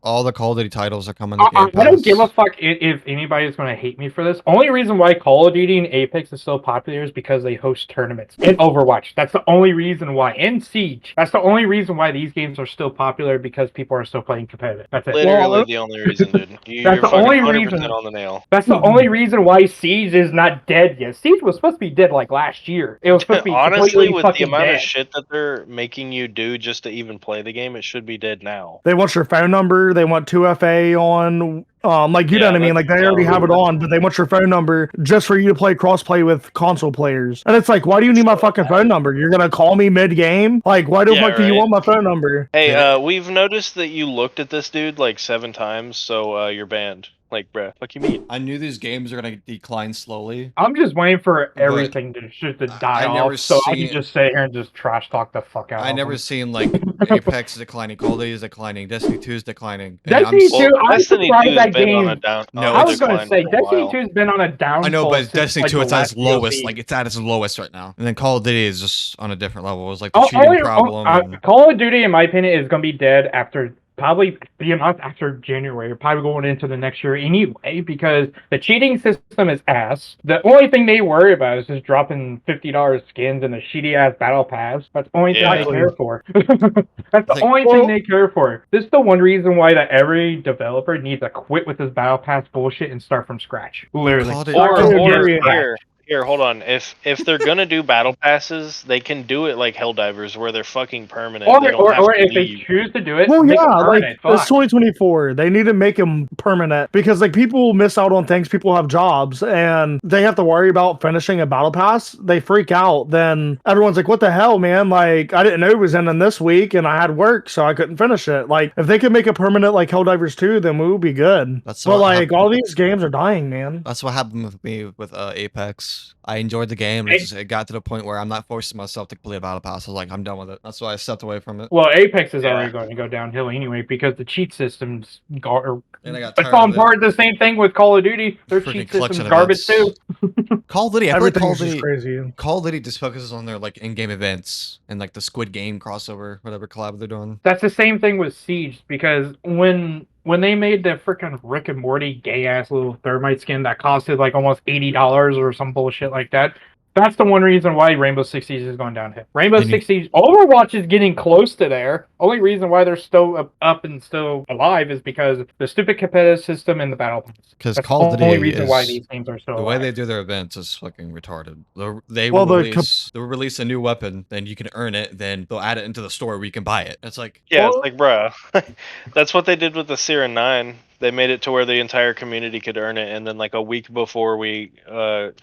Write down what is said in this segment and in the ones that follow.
all the Call of Duty titles are coming to Game Pass. I don't give a fuck if anybody's going to hate me for this. Only reason why Call of Duty and Apex is so popular is because they host tournaments. And Overwatch. That's the only reason why. And Siege. That's the only reason why these games are still popular, because people are still playing competitive. That's it. Literally the only reason, dude. That's the only 100% reason. on the nail. That's the only reason why Siege is not dead yet. Siege was supposed to be dead like last year. It was supposed to be honestly, with the fucking amount dead. of shit that they're making you do just to even play the game, it should be dead now. They want your phone number. They want 2FA on. Like, you know what I mean? Like, they already have it on, but they want your phone number just for you to play cross-play with console players. And it's like, why do you need my fucking phone number? You're gonna call me mid-game? Like, why the fuck do you want my phone number? Hey, we've noticed that you looked at this dude like 7 times, so you're banned. Like, bruh, fuck you mean? I knew these games are gonna decline slowly. I'm just waiting for everything to die off, so I can just sit here and just trash talk the fuck out. I never seen like Apex is declining, Call of Duty is declining, Destiny 2 is declining. Destiny 2, I'm surprised that been game. On a down, no, I was gonna say Destiny 2 has been on a down. I know, but Destiny 2 like, it's at its lowest. Like, it's at its lowest right now. And then Call of Duty is just on a different level. It was like the cheating problem. Call of Duty, in my opinion, is gonna be dead after. Probably after January, probably going into the next year anyway, because the cheating system is ass. The only thing they worry about is just dropping $50 skins and a shitty ass battle pass. That's the only thing they care for. That's the only thing they care for. This is the one reason why that every developer needs to quit with this battle pass bullshit and start from scratch. Literally. Here, hold on. If they're gonna do battle passes, they can do it like Helldivers, where they're fucking permanent. Or if they choose to do it, well, yeah, like it's 2024. They need to make them permanent, because like people miss out on things. People have jobs and they have to worry about finishing a battle pass. They freak out. Then everyone's like, "What the hell, man? Like, I didn't know it was ending this week, and I had work, so I couldn't finish it." Like, if they could make it permanent like Helldivers 2, then we would be good. But like all these games are dying, man. That's what happened with me with Apex. I enjoyed the game. It got to the point where I'm not forcing myself to play a battle pass. I was like, I'm done with it. That's why I stepped away from it. Well, Apex is already going to go downhill anyway, because the cheat systems it's on part of the same thing with Call of Duty. Their cheat system's garbage too. Call of Duty, I feel like crazy. Call of Duty just focuses on their like in-game events and like the Squid Game crossover, whatever collab they're doing. That's the same thing with Siege, because when they made the freaking Rick and Morty gay ass little thermite skin that costed like almost $80 or some bullshit like that, that's the one reason why Rainbow Six Siege is going downhill. Rainbow Six Siege, Overwatch is getting close to there. Only reason why they're still up and still alive is because the stupid competitive system and the battle pass. Because Call of Duty the only reason why these games are still the alive. way they do their events is fucking retarded. They'll release a new weapon, then you can earn it, then they'll add it into the store where you can buy it. It's like, it's like, bruh, that's what they did with the Siren 9. They made it to where the entire community could earn it, and then like a week before we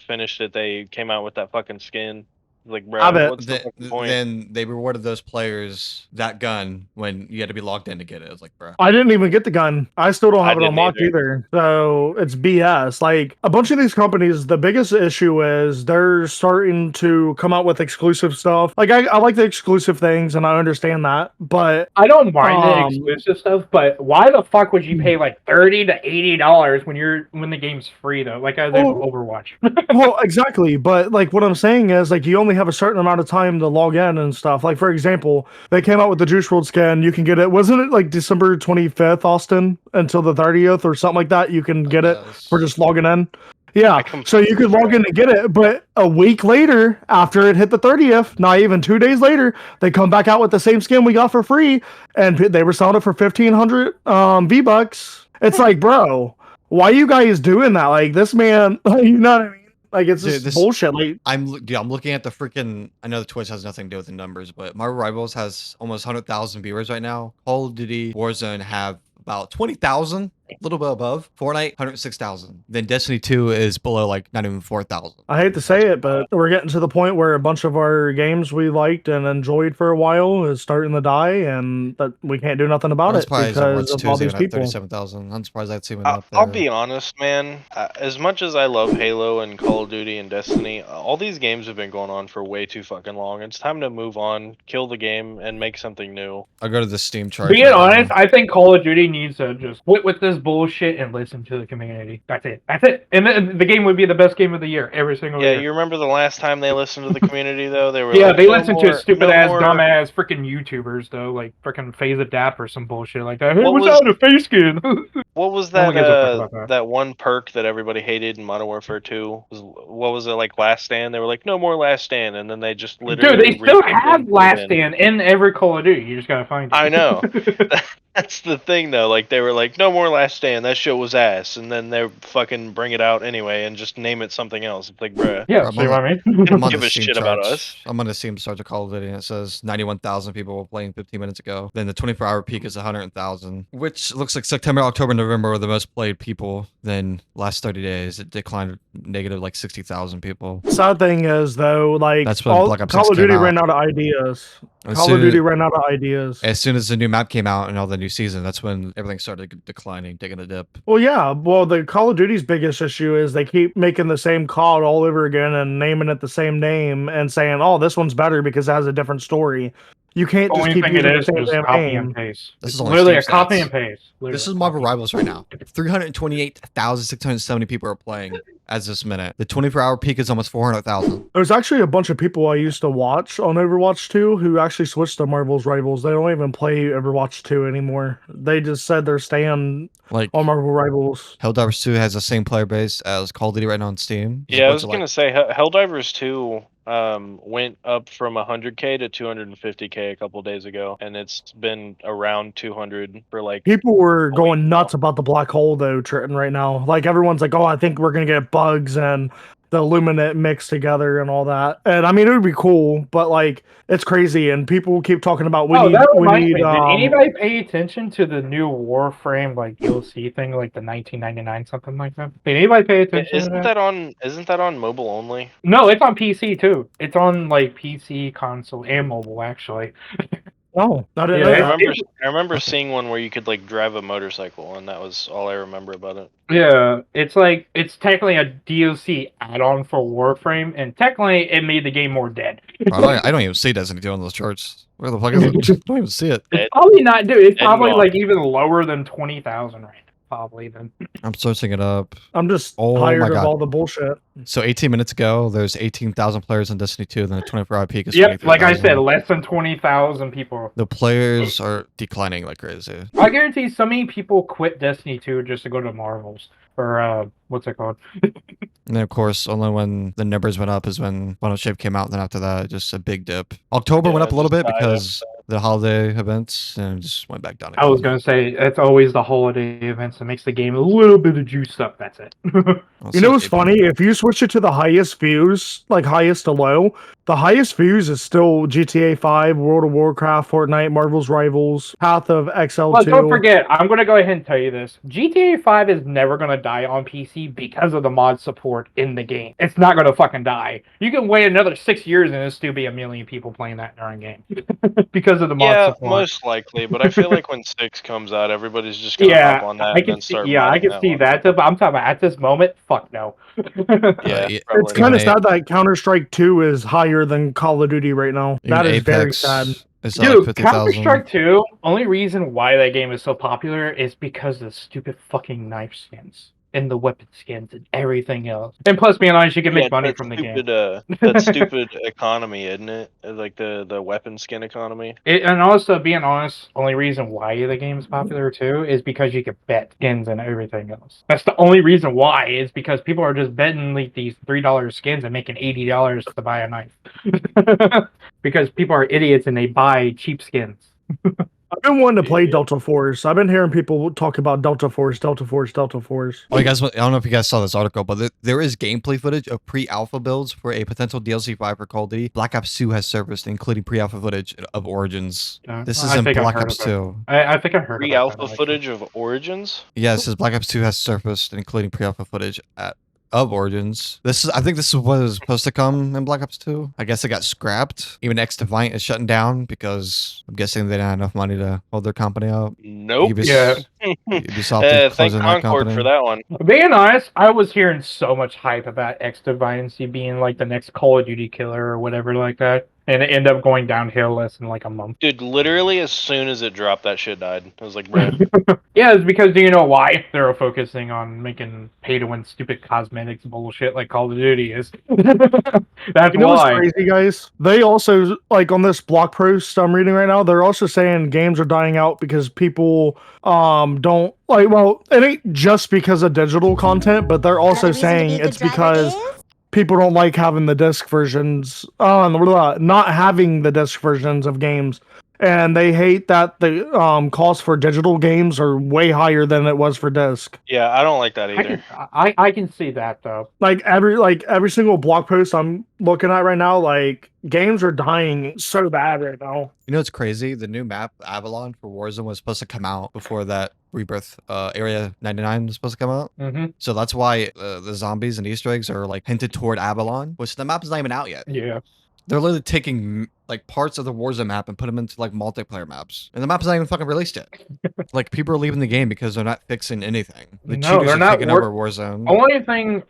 finished it, they came out with that fucking skin. Like, bro, what's the point? Then they rewarded those players that gun when you had to be logged in to get it. It's like, bro. I didn't even get the gun. I still don't have it unlocked either. So it's BS. Like, a bunch of these companies, the biggest issue is they're starting to come out with exclusive stuff. Like, I like the exclusive things, and I understand that, but I don't mind the exclusive stuff. But why the fuck would you pay like $30 to $80 when the game's free though? Like Overwatch. Well, exactly. But like, what I'm saying is, like, you only have a certain amount of time to log in and stuff. Like, for example, they came out with the Juice WRLD skin. You can get it. Wasn't it like December 25th, Austin, until the 30th or something like that? You can get it for just logging in. Yeah, so you could log in and get it, but a week later, after it hit the 30th, not even 2 days later, they come back out with the same skin we got for free, and they were selling it for 1,500 V-Bucks. It's like, bro, why are you guys doing that? Like, this man, you know what I mean? Like, it's just bullshit. Like, I'm looking at the freaking. I know the Twitch has nothing to do with the numbers, but Marvel Rivals has almost 100,000 viewers right now. Call of Duty Warzone have about 20,000. A little bit above. Fortnite, 106,000. Then Destiny 2 is below, like, not even 4,000. I hate to say it, but we're getting to the point where a bunch of our games we liked and enjoyed for a while is starting to die, and that we can't do nothing about it because of all these people. 37,000. I'm surprised I'd see one up there. I'll be honest, man. As much as I love Halo and Call of Duty and Destiny, all these games have been going on for way too fucking long. It's time to move on, kill the game, and make something new. I'll go to the Steam chart. Being honest, I think Call of Duty needs to just quit with this bullshit and listen to the community. That's it. That's it. And the game would be the best game of the year every single Yeah, year. you remember the last time they listened to the community though? They were Yeah, like, they "No listen more- to stupid no ass, more- dumb ass freaking YouTubers though, like freaking Phase Adapt or some bullshit like that. Hey, What what's was- out of face skin? What was No one that? gives a fuck about that. That one perk that everybody hated in Modern Warfare 2? What was it, like Last Stand? They were like, "No more Last Stand," and then they just literally. Dude, they still repainted have and Last put in. Stand in every Call of Duty. You just gotta find it. I know. That's the thing, though. Like they were like, "No more Last Stand." That shit was ass, and then they fucking bring it out anyway and just name it something else. It's like, bruh. Yeah, I'm see on what I mean? They don't I'm on give the a Steam shit about charts. us. I'm on the Steam charts of Call of Duty, and it says 91,000 people were playing 15 minutes ago. Then the 24-hour peak is 100,000, which looks like September, October, November were the most played people. Then last 30 days, it declined negative like 60,000 people. Sad thing is though, like That's when all, Black Ops Call 6 of Duty came ran out. out of ideas. As Call soon of Duty as- ran out of ideas. As soon as the new map came out and all the new season, that's when everything started declining, taking a dip. Well, yeah. Well, the Call of Duty's biggest issue is they keep making the same COD all over again and naming it the same name and saying, "Oh, this one's better because it has a different story." You can't just Only keep thing it using the is same just damn copy name. and paste. This It's is only literally a Steam copy stats. and paste. This is Literally Marvel copy and Rivals right now. 328,670 people are playing as this minute. The 24-hour peak is almost 400,000. There's actually a bunch of people I used to watch on Overwatch 2 who actually switched to Marvel's Rivals. They don't even play Overwatch 2 anymore. They just said they're staying Like on Marvel Rivals. Helldivers 2 has the same player base as Call of Duty right now on Steam. There's a Yeah, I bunch was of, gonna say Helldivers 2 went up from 100K to 250K a couple days ago, and it's been around 200 for like. People were week going now. nuts about the black hole though, Trenton, right now. Like everyone's like, "Oh, I think we're gonna get bugs and the Illuminate mixed together and all that." And I mean, it would be cool, but like, it's crazy, and people keep talking about that we reminds need. me. Did anybody pay attention to the new Warframe like DLC thing, like the 1999 something like that? Did anybody pay attention? Isn't to that on? Isn't that on mobile only? No, it's on PC too. It's on like PC, console, and mobile actually. Oh, I didn't Yeah, know I that. remember seeing one where you could like drive a motorcycle, and that was all I remember about it. Yeah, it's like it's technically a DLC add-on for Warframe, and technically it made the game more dead. I don't even see Destiny 2 on those charts. Where the fuck is it? I don't even see it. It's probably not, dude. It's Dead probably gone. like even lower than 20,000 right now. Probably then. I'm searching it up. I'm just Oh tired my of God. all the bullshit. So 18 minutes ago, there's 18,000 players in Destiny 2, then the 24-hour peak is Yep, like I 23,000. said, less than 20,000 people. The players are declining like crazy. I guarantee so many people quit Destiny 2 just to go to Marvels or what's it called? And then, of course, only when the numbers went up is when Final Shape came out. And then after that, just a big dip. October went Yeah, up a little just bit died because the holiday events and just went back down again. I was gonna say it's always the holiday events that makes the game a little bit of juiced up. That's it. I'll You say know what's 8 funny? If you switch it to the highest views, like highest to low, the highest views is still GTA 5, World of Warcraft, Fortnite, Marvel's Rivals, Path of XL2. Well, don't forget, I'm gonna go ahead and tell you this: GTA 5 is never gonna die on PC because of the mod support in the game. It's not gonna fucking die. You can wait another 6 years and it'll still be 1 million people playing that darn game because of the mod Yeah, support. most likely. But I feel like when 6 comes out, everybody's just gonna Yeah, hop on that I and can then see. start. Yeah, I modding can see one. that. But I'm talking about at this moment. Fuck no. Yeah, It's probably It's kind not. of sad that Counter Strike 2 is higher than Call of Duty right now. Even That is very Apex sad. is at like Dude, 50,000. Counter Strike 2. Only reason why that game is so popular is because of the stupid fucking knife skins and the weapon skins and everything else. And plus, being honest, you can make Yeah, money that from the stupid, game. that stupid economy, isn't it? Like the weapon skin economy. And also, being honest, only reason why the game is popular too is because you can bet skins and everything else. That's the only reason why is because people are just betting like these $3 skins and making $80 to buy a knife. Because people are idiots and they buy cheap skins. I've been wanting to play Yeah. Delta Force. I've been hearing people talk about Delta Force, Delta Force, Delta Force. Oh, you guys, I don't know if you guys saw this article, but there is gameplay footage of pre-alpha builds for a potential DLC 5 for Call of Duty. Black Ops 2 has surfaced, including pre-alpha footage of Origins. This is I in think I've Black heard Ops of it. 2. I think I heard Pre-alpha about that, footage of Origins. Yeah, it says Black Ops 2 has surfaced, including pre-alpha footage of Origins. I think this is what was supposed to come in Black Ops 2. I guess it got scrapped. Even X Defiant is shutting down because I'm guessing they didn't have enough money to hold their company up. Nope. Yeah. Ubisoft is Thank closing that Concord company. for that one. Being honest, I was hearing so much hype about X Defiancy being like the next Call of Duty killer or whatever like that. and it ended up going downhill less than like a month. Dude, literally as soon as it dropped, that shit died. I was like, bruh. Yeah, it's because, do you know why? They're focusing on making pay-to-win stupid cosmetics bullshit like Call of Duty is. That's You know what's why. crazy, guys? They also, like, on this blog post I'm reading right now, they're also saying games are dying out because people don't like. Well, it ain't just because of digital content, but they're also saying it's because people don't like having the disc versions, not having the disc versions of games, and they hate that the cost for digital games are way higher than it was for disc. Yeah, I don't like that I either. can see that though. Like every single blog post I'm looking at right now, like games are dying so bad right now. You know what's crazy? The new map Avalon for Warzone was supposed to come out before that Rebirth Area 99 was supposed to come out. Mm-hmm. So that's why the zombies and Easter eggs are like hinted toward Avalon, which the map is not even out yet. Yeah. They're literally taking like parts of the Warzone map and put them into like multiplayer maps, and the map is not even fucking released yet. Like people are leaving the game because they're not fixing anything. The No, cheaters they're are not taking over Warzone.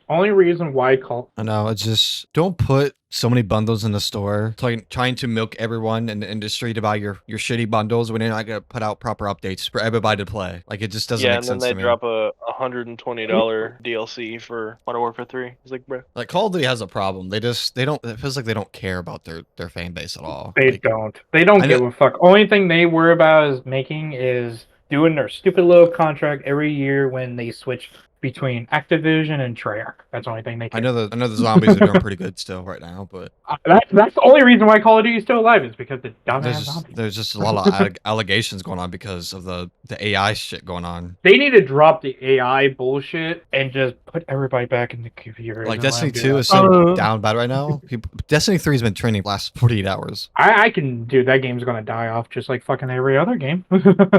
Only reason why I know, it's just don't put so many bundles in the store, trying to milk everyone in the industry to buy your shitty bundles when you're not gonna put out proper updates for everybody to play. Like it just doesn't Yeah, make and then sense they to me. drop a $120 DLC for Modern Warfare 3. It's like, bruh. Like Call of Duty has a problem. They don't. It feels like they don't care about their fan base at all. They Like, don't. They don't I give know- a fuck. Only thing they worry about is doing their stupid little contract every year when they switch between Activision and Treyarch. That's the only thing they care. I know the zombies are doing pretty good still right now, but That's the only reason why Call of Duty is still alive is because the dumbass zombies. there's just a lot of allegations going on because of the AI shit going on. They need to drop the AI bullshit and just put everybody back in the computer. Like and let Destiny them do 2 that. is so down bad right now. Destiny 3 has been trending the last 48 hours. I can do that game's gonna die off just like fucking every other game.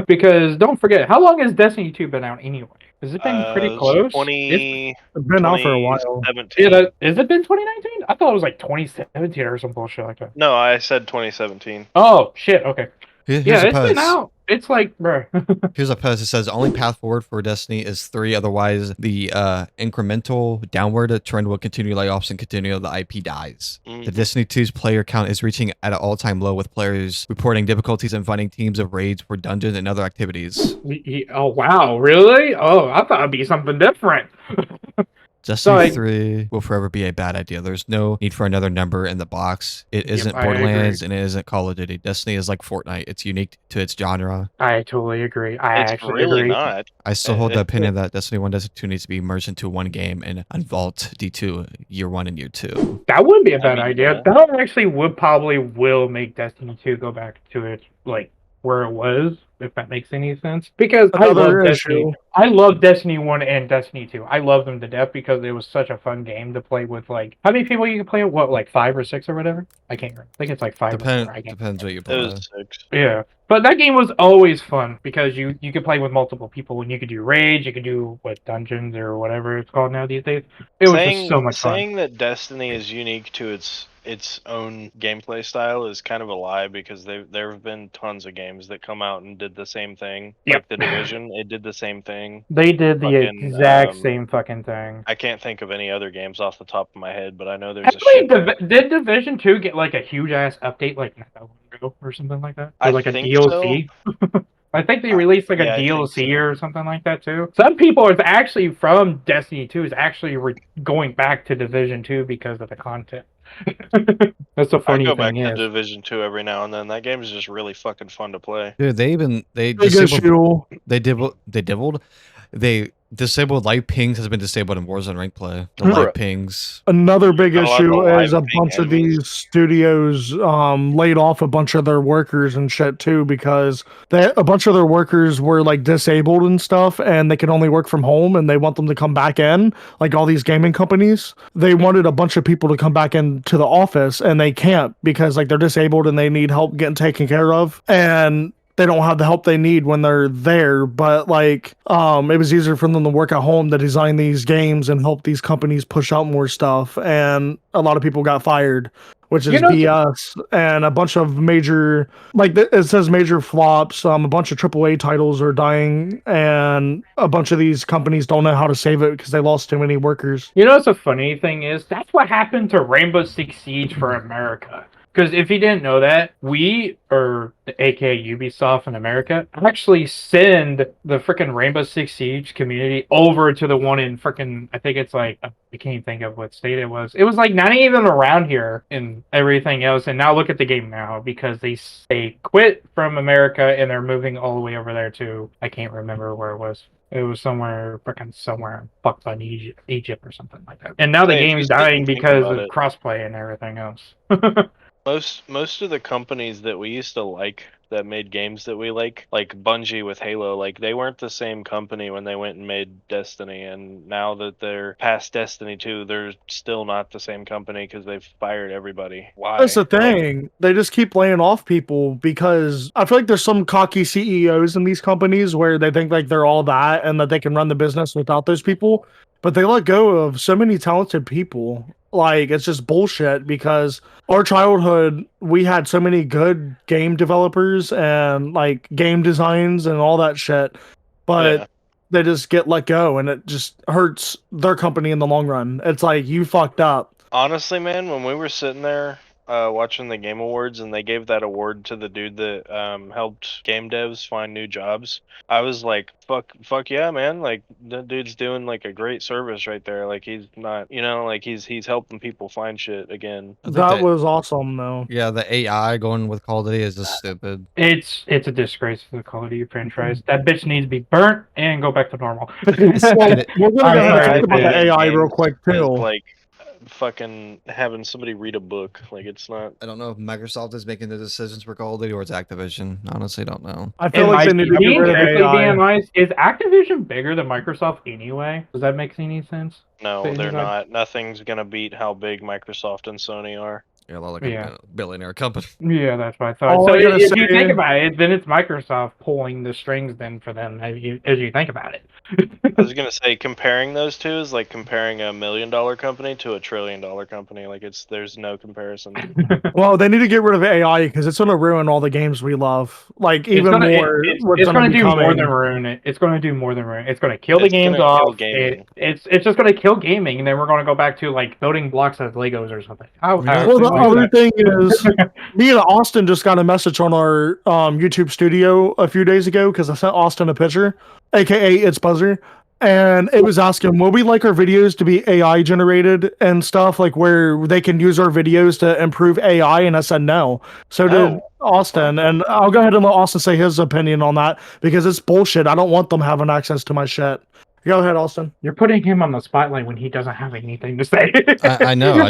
Because don't forget, how long has Destiny 2 been out anyway? Has it been pretty close? It's been out for a while. 2017. Yeah, has it been 2019? I thought it was like 2017 or some bullshit like that. No, I said 2017. Oh shit, okay. Here's Yeah, a it's been post. out. It's like, bruh. Here's a post that says only path forward for Destiny is 3. Otherwise, the incremental downward trend will continue layoffs and continue the IP dies. The Destiny 2's player count is reaching at an all-time low, with players reporting difficulties in finding teams of raids for dungeons and other activities. Oh wow, really? Oh, I thought it'd be something different. Destiny 3 will forever be a bad idea. There's no need for another number in the box. It isn't I Borderlands agree. and it isn't Call of Duty. Destiny is like Fortnite. It's unique to its genre. I totally agree. I It's actually really agree. not. I still hold the opinion that Destiny 1, Destiny 2 needs to be merged into one game and unvault D2 year 1 and year 2. That wouldn't be a bad mean, idea. yeah. That actually will make Destiny 2 go back to it like where it was, if that makes any sense. Because Another issue. I love Destiny 1 and Destiny 2. I love them to death because it was such a fun game to play with. Like, how many people you can play with? What, like 5 or 6 or whatever? I can't remember. I think it's like 5 or 4. I can't Depends what you It play. was 6. Yeah, but that game was always fun because you could play with multiple people and you could do raids, you could do dungeons or whatever it's called now these days. It was just so much fun. Saying that Destiny is unique to its own gameplay style is kind of a lie, because there have been tons of games that come out and did the same thing. Yep. Like The Division, it did the same thing. They did the Fucking, exact same fucking thing. I can't think of any other games off the top of my head, but I know there's Actually, a shit. did Division 2 get like a huge ass update like not that long ago or something like that? Or I like a think DLC? I think they released like a yeah, I think DLC so. or something like that too. Some people are actually from Destiny 2 is actually going back to Division 2 because of the content. That's the I funny go back thing to is. Division 2 every now and then. That game is just really fucking fun to play. Dude, they Big disabled issue. they disabled live pings has been disabled in Warzone rank play. The Bruh. live pings. Another big Not allowed to issue live is a ping bunch of enemies. these studios laid off a bunch of their workers and shit too, because a bunch of their workers were like disabled and stuff, and they can only work from home, and they want them to come back in. Like all these gaming companies, they wanted a bunch of people to come back into the office, and they can't because like they're disabled and they need help getting taken care of, and they don't have the help they need when they're there. But like it was easier for them to work at home to design these games and help these companies push out more stuff, and a lot of people got fired, which is BS. And a bunch of major, like it says major flops, a bunch of AAA titles are dying, and a bunch of these companies don't know how to save it because they lost too many workers. You know what's a funny thing is? That's what happened to Rainbow Six Siege for America. Because if you didn't know that, we, or aka Ubisoft in America, actually send the freaking Rainbow Six Siege community over to the one in freaking, I think it's like, I can't even think of what state it was. It was like not even around here and everything else. And now look at the game now, because they quit from America and they're moving all the way over there to, I can't remember where it was. It was somewhere fucked on Egypt or something like that. And now the Hey, if you game's sit and dying think because about of it, crossplay and everything else. most of the companies that we used to like that made games that we like Bungie with Halo, like they weren't the same company when they went and made Destiny, and now that they're past Destiny 2, they're still not the same company because they've fired everybody. Why? That's the Like, thing. They just keep laying off people because I feel like there's some cocky CEOs in these companies where they think like they're all that and that they can run the business without those people. But they let go of so many talented people. Like it's just bullshit because our childhood we had so many good game developers and like game designs and all that shit. But yeah. they just get let go and it just hurts their company in the long run. It's like you fucked up. Honestly, man, when we were sitting there watching the Game Awards and they gave that award to the dude that helped game devs find new jobs, I was like, fuck yeah, man! Like that dude's doing like a great service right there. Like he's not, like he's helping people find shit again. I think That that was awesome though. yeah, the AI going with Call of Duty is just stupid. It's a disgrace for the Call of Duty franchise. That bitch needs to be burnt and go back to normal. Well, Get it- we're gonna I'm go ahead and sorry talk to about say the that. AI real Games quick is too. like fucking having somebody read a book. Like it's not. I don't know if Microsoft is making the decisions for Call of Duty or it's Activision. Honestly, don't know. I feel It like they might need be. to get Being rid of strictly AI. being honest, is Activision bigger than Microsoft anyway? Does that make any sense? No, To they're anybody? not. Nothing's gonna beat how big Microsoft and Sony are. You're like Yeah. a billionaire company. Yeah, that's what I thought. All So I gotta if you think say, about it, then it's Microsoft pulling the strings then for them as you think about it. I was gonna say comparing those two is like comparing a $1 million company to a $1 trillion company. Like there's no comparison. well, they need to get rid of AI because it's gonna ruin all the games we love. Like even more, what's it's gonna gonna be do more than coming. ruin it. It's gonna do more than ruin it. It's gonna kill the It's games gonna kill off. gaming. It's just gonna kill gaming, and then we're gonna go back to like building blocks as Legos or something. You know, Well, the Actually do other that. thing is, me and Austin just got a message on our YouTube studio a few days ago because I sent Austin a picture, aka ItsBuzzer, and it was asking, will we like our videos to be AI generated and stuff, like where they can use our videos to improve AI? And I said no. So did Oh, Austin, and I'll go ahead and let Austin say his opinion on that because it's bullshit. I don't want them having access to my shit. Go ahead, Austin. You're putting him on the spotlight when he doesn't have anything to say. I know.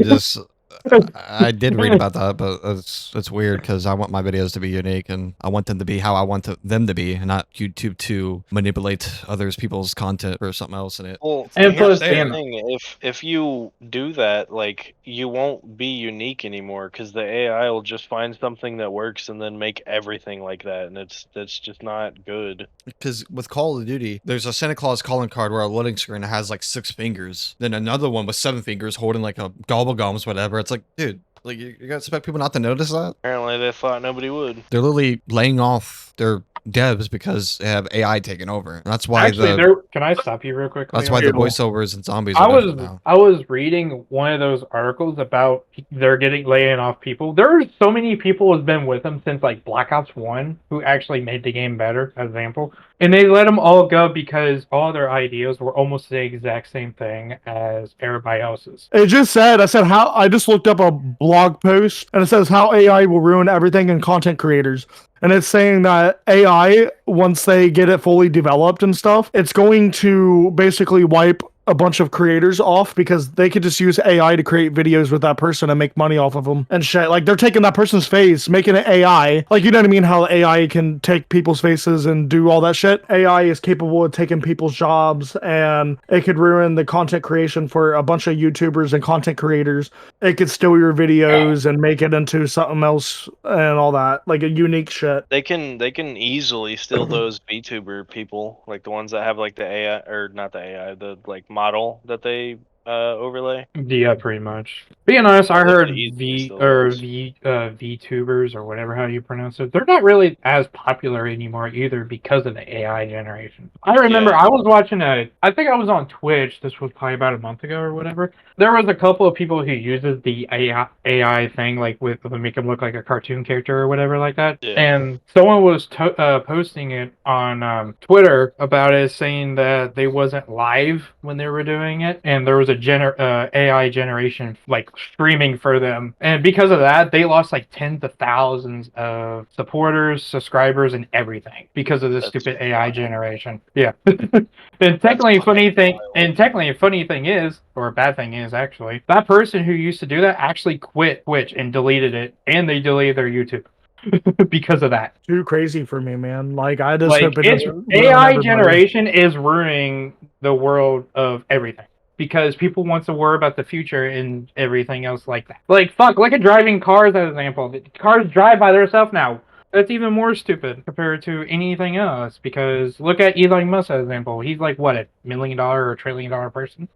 I did read about that, but it's weird because I want my videos to be unique and I want them to be how I want them to be, and not YouTube to manipulate others people's content or something else in it. well, And here's plus, the damn, thing. If you do that, like you won't be unique anymore because the AI will just find something that works and then make everything like that, and that's just not good. Because with Call of Duty, there's a Santa Claus calling card where a loading screen has like 6 fingers, then another one with 7 fingers holding like a gobblegums, whatever. It's like, dude, like you gotta expect people not to notice that? Apparently, they thought nobody would. They're literally laying off their devs because they have AI taking over. And that's why actually, can I stop you real quick? that's Leo? why the Ew. voiceovers and zombies are different now. I was reading one of those articles about they're laying off people. There's so many people who's been with them since like Black Ops 1 who actually made the game better, as example. And they let them all go because all their ideas were almost the exact same thing as everybody else's. It just said, I just looked up a blog post and it says how AI will ruin everything in content creators. And it's saying that AI, once they get it fully developed and stuff, it's going to basically wipe a bunch of creators off because they could just use AI to create videos with that person and make money off of them and shit. Like they're taking that person's face, making it AI. Like, you know what I mean? How AI can take people's faces and do all that shit. AI is capable of taking people's jobs and it could ruin the content creation for a bunch of YouTubers and content creators. It could steal your videos and make it into something else and all that, like a unique shit. They can easily steal those VTuber people, like the ones that have like the AI, or not the AI, the like model that they overlay. Yeah, pretty much. Being honest, I That's the heard easiest of those. VTubers or whatever how you pronounce it. They're not really as popular anymore either because of the AI generation. I remember Yeah. I was watching I think I was on Twitch. This was probably about a month ago or whatever. There was a couple of people who uses the AI thing, like with make him look like a cartoon character or whatever like that. Yeah. And someone was posting it on Twitter about it, saying that they wasn't live when they were doing it, and there was a AI generation like streaming for them, and because of that, they lost like tens of thousands of supporters, subscribers, and everything because of this That's stupid AI wild. generation. Yeah. And technically, a funny thing is, or a bad thing is actually, that person who used to do that actually quit Twitch and deleted it, and they deleted their YouTube because of that. Too crazy for me, man. Like I just Like, hope it it's doesn't ruin AI everybody. generation is ruining the world of everything because people want to worry about the future and everything else like that. Like, fuck, look at driving cars as an example. The cars drive by themselves now. That's even more stupid compared to anything else because look at Elon Musk as an example. He's like, what, $1 million or $1 trillion person?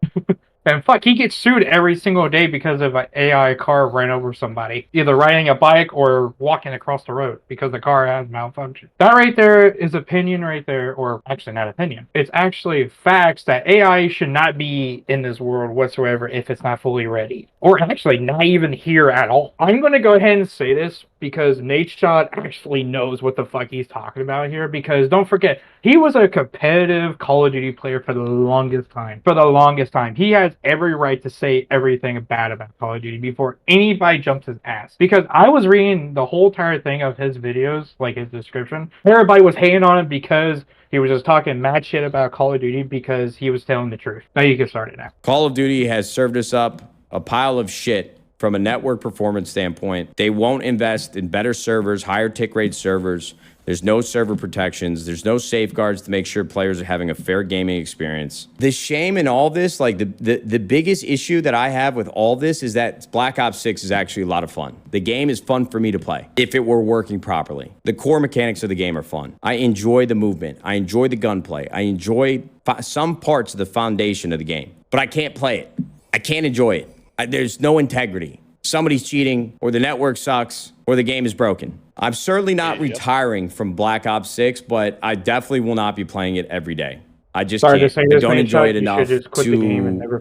And fuck, he gets sued every single day because of an AI car ran over somebody, either riding a bike or walking across the road because the car has malfunction. That right there is opinion right there, or actually not opinion. It's actually facts that AI should not be in this world whatsoever if it's not fully ready. Or actually not even here at all. I'm going to go ahead and say this because Nate Shot actually knows what the fuck he's talking about here, because don't forget, he was a competitive Call of Duty player for the longest time. For the longest time. He has every right to say everything bad about Call of Duty before anybody jumps his ass. Because I was reading the whole entire thing of his videos, like his description. Everybody was hating on him because he was just talking mad shit about Call of Duty because he was telling the truth. Now you can start it now. Call of Duty has served us up a pile of shit from a network performance standpoint. They won't invest in better servers, higher tick rate servers. There's no server protections. There's no safeguards to make sure players are having a fair gaming experience. The shame in all this, like the biggest issue that I have with all this is that Black Ops 6 is actually a lot of fun. The game is fun for me to play if it were working properly. The core mechanics of the game are fun. I enjoy the movement. I enjoy the gunplay. I enjoy some parts of the foundation of the game, but I can't play it. I can't enjoy it. There's no integrity. Somebody's cheating, or the network sucks, or the game is broken. I'm certainly not retiring from Black Ops 6, but I definitely will not be playing it every day. I just can't. I don't enjoy it enough to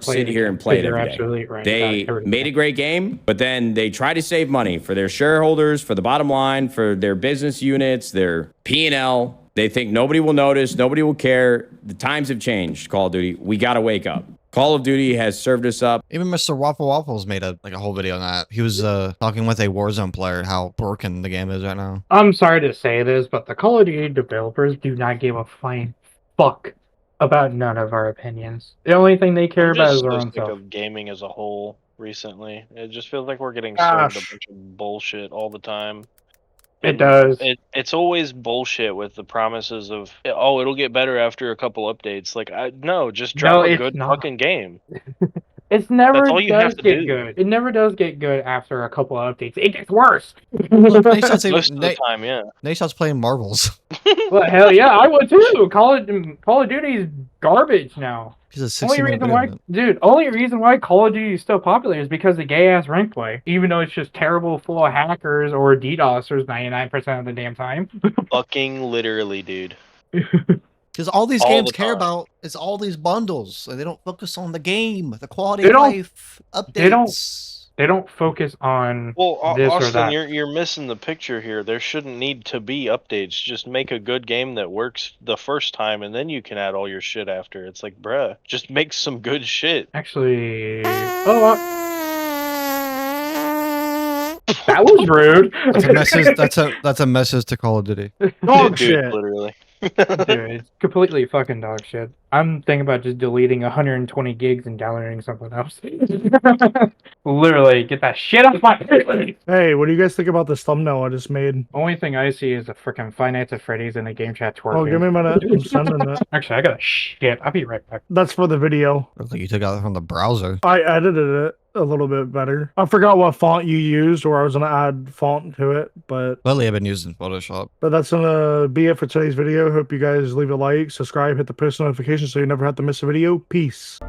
sit here and play it every day. Right. They made a great game, but then they try to save money for their shareholders, for the bottom line, for their business units, their P&L. They think nobody will notice, nobody will care. The times have changed, Call of Duty. We got to wake up. Call of Duty has served us up. Even Mr. Waffle Waffles made a whole video on that. He was talking with a Warzone player how broken the game is right now. I'm sorry to say this, but the Call of Duty developers do not give a flying fuck about none of our opinions. The only thing they care about is their own sick self. of gaming as a whole recently. It just feels like we're getting served a bunch of bullshit all the time. It does. It's always bullshit with the promises of, oh, it'll get better after a couple updates. Like, no, just drop a good fucking game. It's never That's all you have to get do. good. It never does get good after a couple of updates. It gets worse. Look, Most of the time, yeah. Nate's playing Marvels. Well, hell yeah, I would too. Call of Duty's garbage now. Only reason why Call of Duty is still popular is because of gay ass rank play. Even though it's just terrible, full of hackers or DDoSers 99% of the damn time. Fucking literally, dude. Because all these games care about is all these bundles. And they don't focus on the game, the quality of life, updates. They don't focus on this Austin, or that. You're missing the picture here. There shouldn't need to be updates. Just make a good game that works the first time, and then you can add all your shit after. It's like, bruh, just make some good shit. Actually, that was rude. That's a message. That's a message to Call of Duty. Dog shit. Literally. Dude, it's completely fucking dog shit. I'm thinking about just deleting 120 gigs and downloading something else. Literally, get that shit off my face. Hey, what do you guys think about this thumbnail I just made? Only thing I see is the freaking Five Nights at Freddy's in the game chat twerking. Oh, give me a minute. I'm sending it. Actually, I got a shit. I'll be right back. That's for the video. Looks like you took it from the browser. I edited it a little bit better. I forgot what font you used, or I was gonna add font to it, but Lately, I've been using Photoshop. But that's gonna be it for today's video. Hope you guys leave a like, subscribe, hit the post notification so you never have to miss a video. Peace.